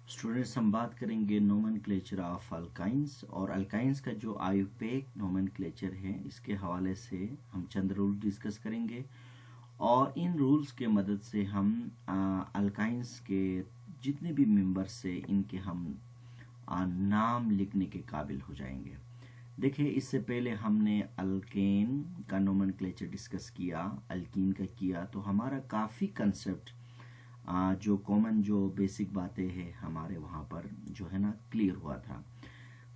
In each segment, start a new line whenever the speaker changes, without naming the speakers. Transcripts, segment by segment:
Students हम बात करेंगे नोमेनक्लेचर ऑफ अल्काइंस और अल्काइंस का जो आयुपेक नोमेनक्लेचर है इसके हवाले से हम चंद रूल डिस्कस करेंगे और इन रूल्स के मदद से हम अल्काइंस के जितने भी मेंबर्स से इनके हम नाम लिखने के काबिल हो जाएंगे। देखिए इससे पहले हमने अल्केन का नोमेनक्लेचर डिस्कस किया, अल्कीन का किया, तो हमारा काफ़ी कंसेप्ट जो कॉमन जो बेसिक बातें हैं हमारे वहाँ पर जो है ना क्लियर हुआ था।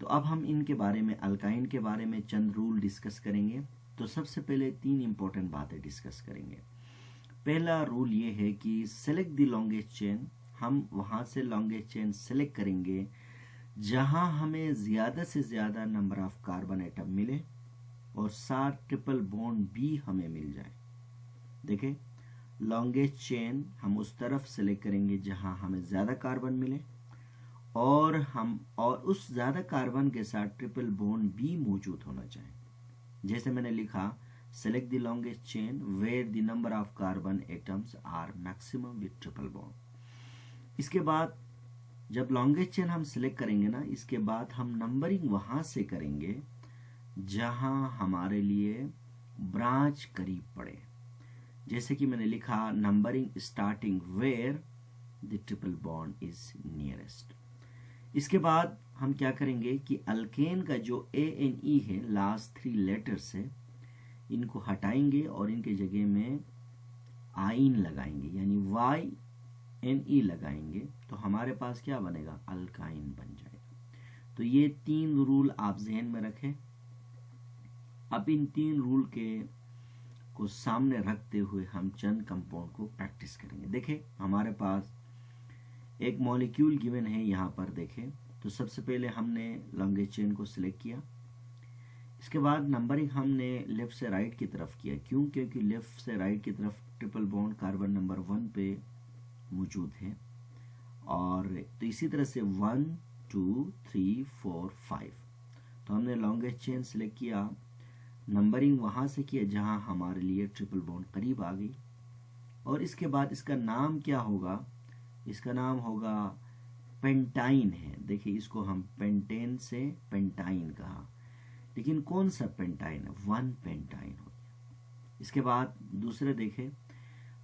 तो अब हम इनके बारे में अल्काइन के बारे में चंद रूल डिस्कस करेंगे। तो सबसे पहले 3 इंपॉर्टेंट बातें डिस्कस करेंगे। पहला रूल ये है कि सेलेक्ट द लॉन्गेस्ट चेन। हम वहाँ से लॉन्गेस्ट चेन सेलेक्ट करेंगे जहाँ हमें ज़्यादा से ज़्यादा नंबर ऑफ कार्बन एटम मिले और साथ ट्रिपल बॉन्ड भी हमें मिल जाए। देखें, लॉन्गेस्ट चेन हम उस तरफ सेलेक्ट करेंगे जहां हमें ज़्यादा कार्बन मिले और उस ज़्यादा कार्बन के साथ ट्रिपल बॉन्ड भी मौजूद होना चाहिए। जैसे मैंने लिखा, select the longest chain where the number of carbon atoms are maximum with triple bond. इसके बाद जब लॉन्गेस्ट चेन हम सिलेक्ट करेंगे ना, इसके बाद हम नंबरिंग वहां से करेंगे जहां हमारे लिए ब्रांच करीब पड़े। जैसे कि मैंने लिखा, numbering starting where the triple bond is nearest. इसके बाद हम क्या करेंगे कि अल्केन का जो ANE है, लास्ट 3 लेटर्स है, इनको हटाएंगे और इनके जगह में आइन लगाएंगे, यानी YNE लगाएंगे, तो हमारे पास क्या बनेगा, अल्काइन बन जाएगा। तो ये 3 रूल आप जहन में रखें। अब इन 3 रूल को सामने रखते हुए हम चंद कंपाउंड को प्रैक्टिस करेंगे। देखें, हमारे पास एक मॉलिक्यूल गिवन है यहाँ पर। देखें, तो सबसे पहले हमने लॉन्गेस्ट चेन को सिलेक्ट किया। इसके बाद नंबरिंग हमने लेफ्ट से राइट की तरफ किया। क्यों? क्योंकि लेफ्ट से राइट की तरफ ट्रिपल बॉन्ड कार्बन नंबर 1 पे मौजूद है। और तो इसी तरह से 1 2 3 4 5, तो हमने लॉन्गेस्ट चेन सिलेक्ट किया, नंबरिंग वहां से किया जहां हमारे लिए ट्रिपल बॉन्ड करीब आ गई। और इसके बाद इसका नाम क्या होगा, इसका नाम होगा पेंटाइन है। देखिए, इसको हम पेंटेन से पेंटाइन कहा, लेकिन कौन सा पेंटाइन है, 1 पेंटाइन हो गया। इसके बाद दूसरे देखें,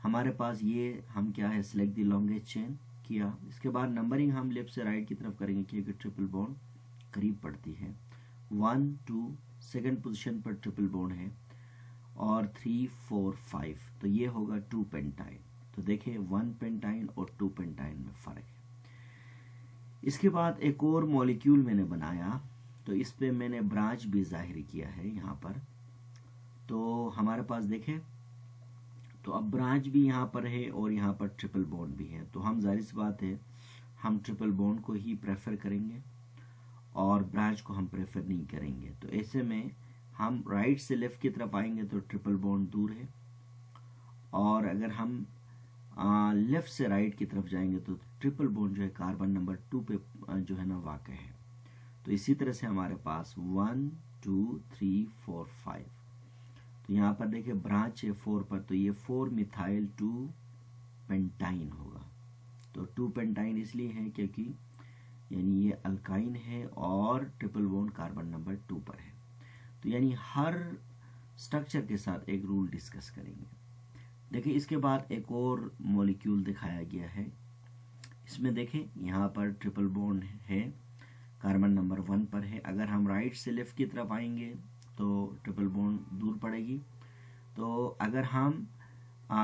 हमारे पास ये हम क्या है, सिलेक्ट द लॉन्गेस्ट चेन किया। इसके बाद नंबरिंग हम लेफ्ट से राइट की तरफ करेंगे क्योंकि ट्रिपल बॉन्ड करीब पड़ती है। 1 2 सेकेंड पोजीशन पर ट्रिपल बॉन्ड है और 3 4 5, तो ये होगा 2 पेंटाइन। तो देखिए 1 पेंटाइन और 2 पेंटाइन में फर्क है। इसके बाद एक और मॉलिक्यूल मैंने बनाया, तो इस पे मैंने ब्रांच भी जाहिर किया है यहाँ पर। तो हमारे पास देखें, तो अब ब्रांच भी यहाँ पर है और यहाँ पर ट्रिपल बॉन्ड भी है। तो हम जाहिर सी बात है हम ट्रिपल बॉन्ड को ही प्रेफर करेंगे और ब्रांच को हम प्रेफर नहीं करेंगे। तो ऐसे में हम राइट से लेफ्ट की तरफ आएंगे तो ट्रिपल बॉन्ड दूर है, और अगर हम लेफ्ट से राइट की तरफ जाएंगे तो ट्रिपल बॉन्ड जो है कार्बन नंबर 2 पे जो है ना वाक़ है। तो इसी तरह से हमारे पास 1 2 3 4 5, तो यहाँ पर देखिए ब्रांच है 4 पर, तो ये 4 मिथाइल 2 पेंटाइन होगा। तो 2 पेंटाइन इसलिए है क्योंकि यानी ये अल्काइन है और ट्रिपल बॉन्ड कार्बन नंबर 2 पर है। तो यानी हर स्ट्रक्चर के साथ एक रूल डिस्कस करेंगे। देखिए, इसके बाद एक और मॉलिक्यूल दिखाया गया है। इसमें देखें, यहाँ पर ट्रिपल बॉन्ड है, कार्बन नंबर 1 पर है। अगर हम राइट से लेफ्ट की तरफ आएंगे तो ट्रिपल बॉन्ड दूर पड़ेगी। तो अगर हम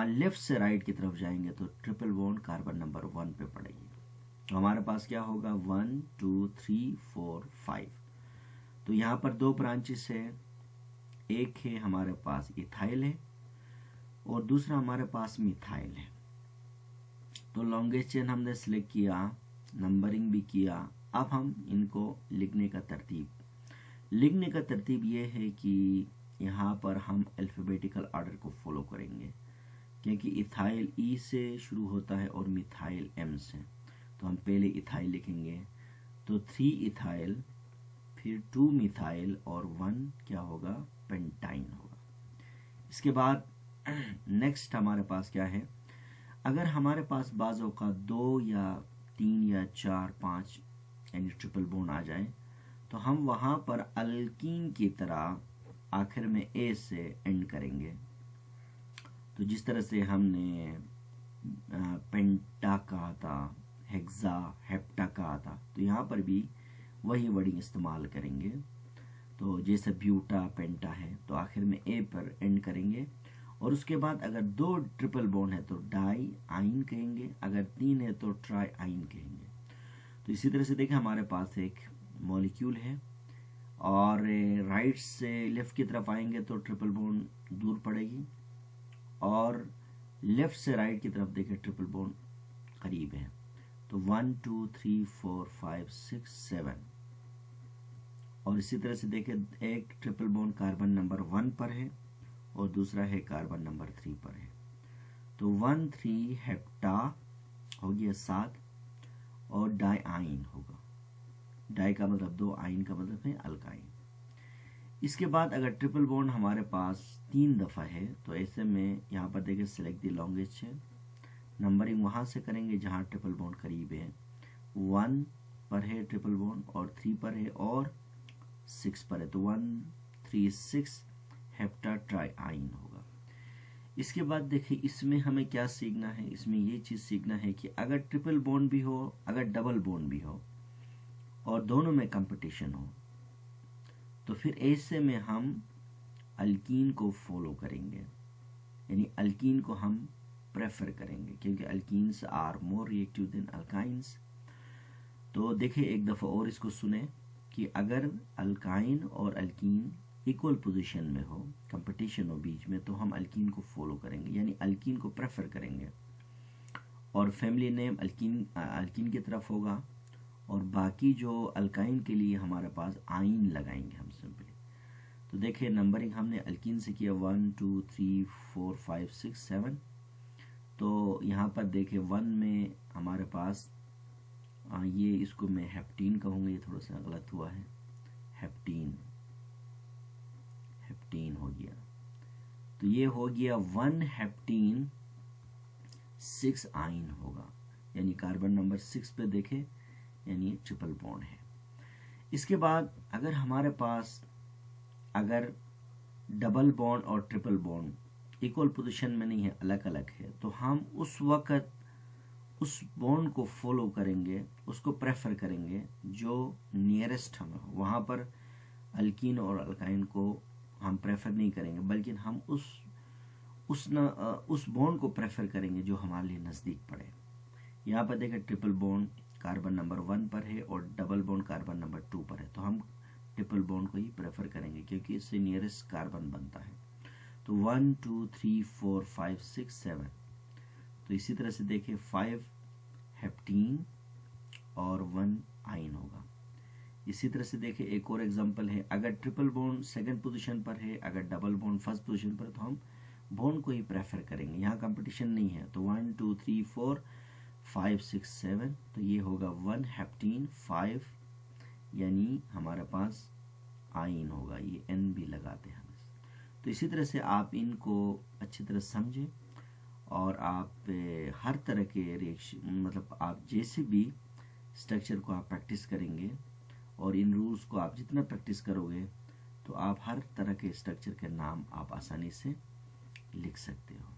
लेफ्ट से राइट की तरफ जाएंगे तो ट्रिपल बॉन्ड कार्बन नंबर 1 पे पड़ेगी। तो हमारे पास क्या होगा, 1 2 3 4 5। तो यहाँ पर 2 ब्रांचेस है, एक है हमारे पास इथाइल है और दूसरा हमारे पास मिथाइल है। तो लॉन्गेस्ट चेन हमने सिलेक्ट किया, नंबरिंग भी किया। अब हम इनको लिखने का तरतीब ये है कि यहाँ पर हम अल्फाबेटिकल ऑर्डर को फॉलो करेंगे, क्योंकि इथाइल E से शुरू होता है और मिथाइल M से। तो हम पहले इथाइल लिखेंगे, तो 3 इथाइल, फिर 2 मिथाइल और 1 क्या होगा, पेंटाइन होगा। इसके बाद नेक्स्ट हमारे पास क्या है, अगर हमारे पास बाज़ औक़ात 2 या 3 या 4 5 यानी ट्रिपल बॉन्ड आ जाए तो हम वहाँ पर अल्कीन की तरह आखिर में ए से एंड करेंगे। तो जिस तरह से हमने पेंटा कहा था, हेक्सा, हेप्टा कहा था, तो यहाँ पर भी वही वर्डिंग इस्तेमाल करेंगे। तो जैसे ब्यूटा पेंटा है तो आखिर में ए पर एंड करेंगे और उसके बाद अगर 2 ट्रिपल बॉन्ड है तो डाई आइन कहेंगे, अगर 3 है तो ट्राई आइन कहेंगे। तो इसी तरह से देखें हमारे पास एक मॉलिक्यूल है और राइट से लेफ्ट की तरफ आएंगे तो ट्रिपल बॉन्ड दूर पड़ेगी और लेफ्ट से राइट की तरफ देखें ट्रिपल बॉन्ड करीब है। तो 1 2 3 4 5 6 7 और इसी तरह से देखें एक ट्रिपल बॉन्ड कार्बन नंबर 1 पर है और दूसरा है कार्बन नंबर 3 पर है। तो 1 3 हेप्टा हो गया 7 और डाई आइन होगा। डाई का मतलब 2, आइन का मतलब है अल्काइन। इसके बाद अगर ट्रिपल बॉन्ड हमारे पास 3 दफ़ा है तो ऐसे में यहाँ पर देखिए select the longest chain, numbering वहाँ से करेंगे जहाँ ट्रिपल बॉन्ड करीब है। 1 पर है ट्रिपल बॉन्ड और 3 पर है और 6 पर है तो 1 3 6 हेप्टा ट्राई आइन होगा। इसके बाद देखिए इसमें हमें क्या सीखना है, इसमें ये चीज़ सीखना है कि अगर ट्रिपल बॉन्ड भी हो, अगर डबल बॉन्ड भी हो और दोनों में कंपटीशन हो तो फिर ऐसे में हम अल्कीन को फॉलो करेंगे, यानी अल्कीन को हम प्रेफर करेंगे क्योंकि alkenes are more reactive than alkynes. तो देखिए एक दफ़ा और इसको सुने कि अगर अल्काइन और अल्कीन इक्वल पोजीशन में हो, कंपटीशन हो बीच में, तो हम अल्कीन को फॉलो करेंगे यानी अल्कीन को प्रेफर करेंगे और फैमिली नेम अल्कीन की तरफ होगा और बाकी जो अल्काइन के लिए हमारे पास आइन लगाएंगे हम सिंपली। तो देखिए नंबरिंग हमने अल्कीन से किया 1 2 3 4 5 6 7। तो यहाँ पर देखिए 1 में हमारे पास ये इसको मैं हेप्टीन कहूँगा, ये थोड़ा सा गलत हुआ है, हेप्टीन हो गया। तो ये हो गया 1 हेप्टीन 6 आइन होगा यानी कार्बन नंबर 6 पे देखें यानी ट्रिपल बॉन्ड है। इसके बाद अगर हमारे पास अगर डबल बॉन्ड और ट्रिपल बॉन्ड इक्वल पोजीशन में नहीं है, अलग अलग है, तो हम उस वक्त उस बॉन्ड को फॉलो करेंगे, उसको प्रेफर करेंगे जो नियरेस्ट हमें हो। वहाँ पर अल्कीन और अल्काइन को हम प्रेफर नहीं करेंगे बल्कि हम उस बॉन्ड को प्रेफर करेंगे जो हमारे लिए नज़दीक पड़े। यहाँ पर देखें ट्रिपल बॉन्ड कार्बन नंबर 1 पर है और डबल बॉन्ड कार्बन नंबर 2 पर है तो हम ट्रिपल बॉन्ड को ही प्रेफर करेंगे क्योंकि इससे नियरेस्ट कार्बन बनता है। तो 1 2 3 4 5 6 7। तो इसी तरह से देखिए 5 हेप्टीन और 1 आइन होगा। इसी तरह से देखिए एक और एग्जांपल है, अगर ट्रिपल बॉन्ड सेकंड पोजीशन पर है, अगर डबल बॉन्ड फर्स्ट पोजीशन पर है तो हम बॉन्ड को ही प्रेफर करेंगे, यहाँ कंपटीशन नहीं है। तो 1 2 3 4 5 6 7 तो ये होगा 1 हेप्टीन 5 यानी हमारे पास आइन होगा, ये एन भी लगाते हैं हम। तो इसी तरह से आप इनको अच्छी तरह समझें और आप हर तरह के रिएक्शन मतलब आप जैसे भी स्ट्रक्चर को आप प्रैक्टिस करेंगे और इन रूल्स को आप जितना प्रैक्टिस करोगे तो आप हर तरह के स्ट्रक्चर के नाम आप आसानी से लिख सकते हो।